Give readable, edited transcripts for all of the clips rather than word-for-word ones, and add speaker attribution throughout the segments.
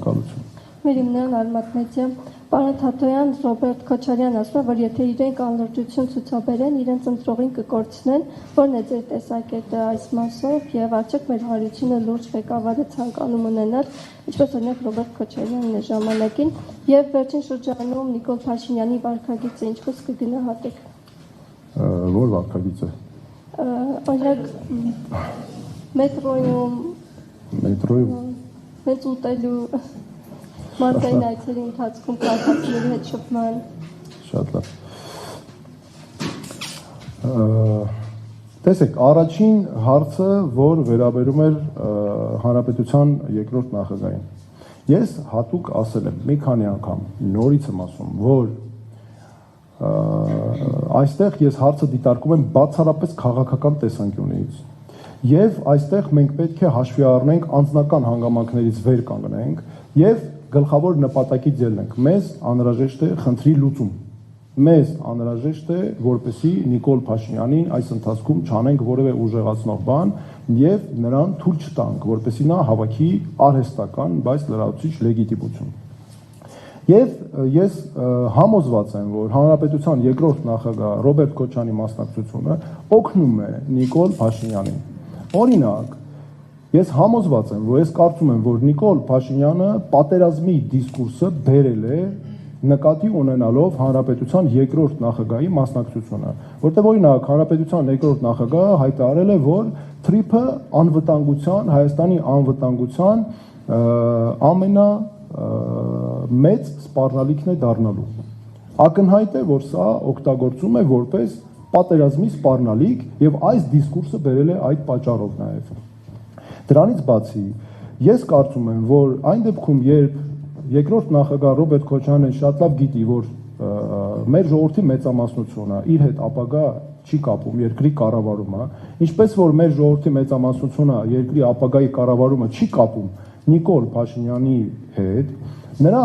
Speaker 1: Շնորհակալություն։
Speaker 2: Մեր իմնան Արմատ մեդիա, պարոն Թաթոյան, Ռոբերտ Քոչարյան ասում է, որ եթե իրենք անլրջություն ցուցաբերեն, իրենց ընտրողին կկորցնեն, որն է ձեր տեսակետը այս մասով եւ արդյոք մեր հարությունը լուրջ ղեկավարը ցանկանում ունենալ, ինչպես օրինակ Ռոբերտ Քոչարյանն է ժամանակին, եւ վերջին շրջանում Նիկոլ Փաշինյանի վարքագիծը ինչպես կգնահատեք։
Speaker 1: Որ վարքագիծը։
Speaker 2: Օրինակ մետրոյում մեծ ուտելու Մարտային այցերի ընթացքում քաղաքացիների հետ շփման։
Speaker 1: Շատ լավ։ Տեսեք, առաջին հարցը, որ վերաբերում էր Հանրապետության երկրորդ նախագահին։ Ես հատուկ ասել եմ մի քանի անգամ, նորից եմ ասում, որ այստեղ ես հարցը դիտարկում եմ բացառապես քաղաքական տեսանկյունից։ Եվ այստեղ մենք պետք է հաշվի առնենք անձնական հանգամանքներից վեր կանգնենք եւ գլխավոր նպատակից ելնենք։ Մեզ անհրաժեշտ է խնդրի լուծում։ Մեզ անհրաժեշտ է, որպեսզի Նիկոլ Փաշինյանին այս ընթացքում չանենք որևէ ուժեղացնող բան եւ նրան թույլ չտանք, որպեսզի նա հավաքի արհեստական, բայց լրացուցիչ լեգիտիմություն։ Եվ ես համոզված եմ, որ Հանրապետության երկրորդ նախագահ Ռոբերտ Քոչարյանի մասնակցությունը օգնում է Նիկոլ Փաշինյանին։ Օրինակ, ես համոզված եմ, որ ես կարծում եմ, որ Նիկոլ Փաշինյանը պատերազմի դիսկուրսը բերել է նկատի ունենալով Հանրապետության երկրորդ նախագահի մասնակցությունը, որտեղ օրինակ Հանրապետության երկրորդ նախագահը հայտարարել է, որ թրիփը անվտանգության, Հայաստանի անվտանգության մեծ սպառնալիքն է դառնալու։ Ակնհայտ է, որ սա օգտագործում է որպես պատերազմի սպառնալիք եւ այս դիսկուրսը բերել է այդ պատճառով նաեւ։ Դրանից բացի, ես կարծում եմ, որ այն դեպքում, երբ երկրորդ նախագահ Ռոբերտ Քոչարյանը շատ լավ գիտի, որ մեր ժողովրդի մեծամասնությունը իր հետ ապագա չի կապում երկրի կառավարումը, ինչպես որ մեր ժողովրդի մեծամասնությունը երկրի ապագայի կառավարումը չի կապում Նիկոլ Փաշինյանի հետ, նրա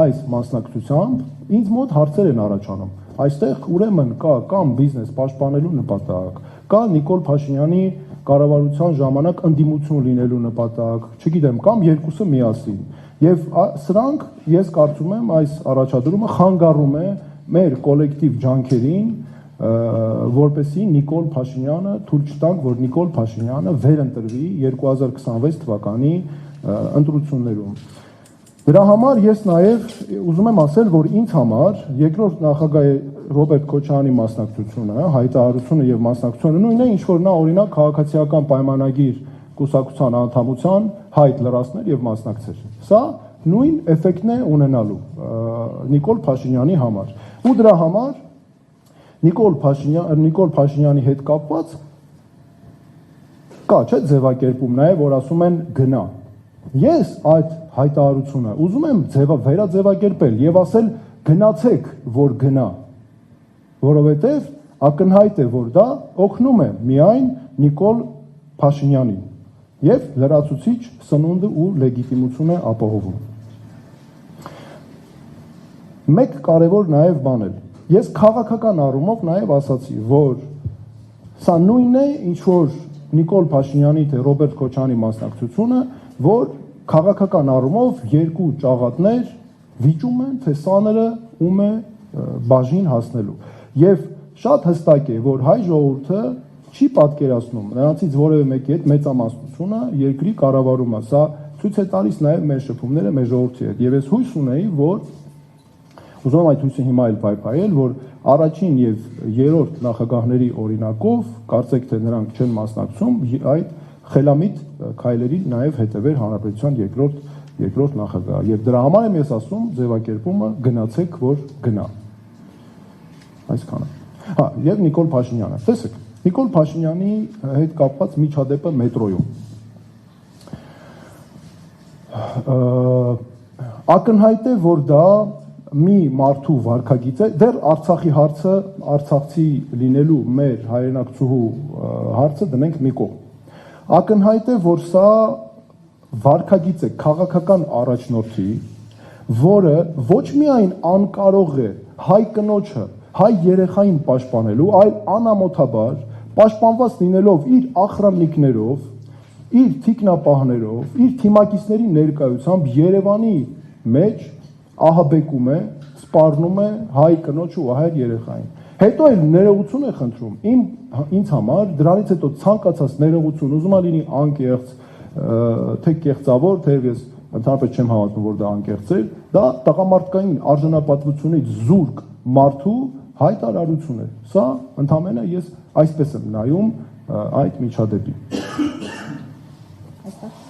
Speaker 1: այս մասնակցությամբ ինձ մոտ հարցեր են առաջանում։ Այստեղ ուրեմն կա կամ բիզնես պաշտպանելու նպատակ, կա Նիկոլ Փաշինյանի կառավարության ժամանակ ընդդիմություն լինելու նպատակ, չգիտեմ, կամ երկուսը միասին։ Եվ սրանք, ես կարծում եմ, այս առաջադրումը խանգարում է մեր կոլեկտիվ ջանքերին, որպեսզի Նիկոլ Փաշինյանը թույլ չտանք, որ Նիկոլ Փաշինյանը վերընտրվի 2026 թվականի ընտրություններում։ Դրա համար ես նաև ուզում եմ ասել, որ ինձ համար երկրորդ նախագահ Ռոբերտ Քոչարյանի մասնակցությունը, հայտարարությունը եւ մասնակցությունը նույնն է, ինչ որ նա օրինակ քաղաքացիական պայմանագիր կուսակցության անդամության հայտ լրացներ եւ մասնակցեր։ Սա նույն էֆեկտն է ունենալու Նիկոլ Փաշինյանի համար։ Ու դրա համար Նիկոլ Փաշինյանի հետ կապված կա, չէ՞, ձևակերպում նաև, որ ասում են գնա։ Ես այդ հայտարարությունը ուզում եմ վերաձևակերպել եւ ասել գնացեք, որ գնա, որովհետեւ ակնհայտ է, որ դա օգնում է միայն Նիկոլ Փաշինյանին եւ լրացուցիչ սնունդը ու լեգիտիմությունը ապահովում։ Մեկ կարևոր նաեւ բան է։ Ես քաղաքական առումով նաեւ ասացի, որ սա նույնն է, ինչ որ Նիկոլ Փաշինյանի թե Ռոբերտ Քոչարյանի մասնակցությունը, որ քաղաքական առումով երկու ճաղատներ վիճում են, թե սաները ում է բաժին հասնելու։ Եվ շատ հստակ է, որ հայ ժողովուրդը չի պատկերացնում նրանցից որևէ մեկի հետ մեծամասնությունը երկրի կառավարումը։ Սա ցույց է տալիս նաև մեր շփումները մեր ժողովրդի հետ։ Եվ ես հույս ունեի, որ ուզում եմ այդ հույսը հիմա էլ պայփայել, որ առաջին եւ երրորդ նախագահների օրինակով կարծեք թե նրանք չեն մասնակցում այդ խելամիտ քայլերի նաև հետևեր Հանրապետության երկրորդ նախագահ։ Եվ դրա համար եմ ես ասում ձևակերպումը գնացեք, որ գնա։ Այսքանը։ Հա, եւ Նիկոլ Փաշինյանը։ Տեսեք, Նիկոլ Փաշինյանի հետ կապված միջադեպը մետրոյում։ Ակնհայտ է, որ դա մի մարդու վարքագիծ է, դեռ Արցախի հարցը, Արցախցի լինելու մեր հայրենակցուհու հարցը դնենք մի կողմ։ Ակնհայտ է, որ սա վարքագիծ է քաղաքական առաջնորդի, որը ոչ միայն անկարող է հայ կնոջը, հայ երեխային պաշտպանելու, այլ անամոթաբար պաշտպանված լինելով իր ախրամնիկներով, իր թիկնապահներով, իր թիմակիցների ներկայությամբ Երևանի մեջ ահաբեկում է, սպառնում է հայ կնոջ ու հայ երեխային։ Հետո էլ ներողություն է խնդրում։ Ինձ համար դրանից հետո ցանկացած ներողություն, ուզում է լինի անկեղծ, թե կեղծավոր, թե ես ընդհանրապես չեմ հավատում, որ դա անկեղծ է, դա տղամարդկային արժանապատվությունից զուրկ մարդու հայտարարություն է։ Սա ընդհանրապես ես այսպես եմ նայում այդ միջադեպին։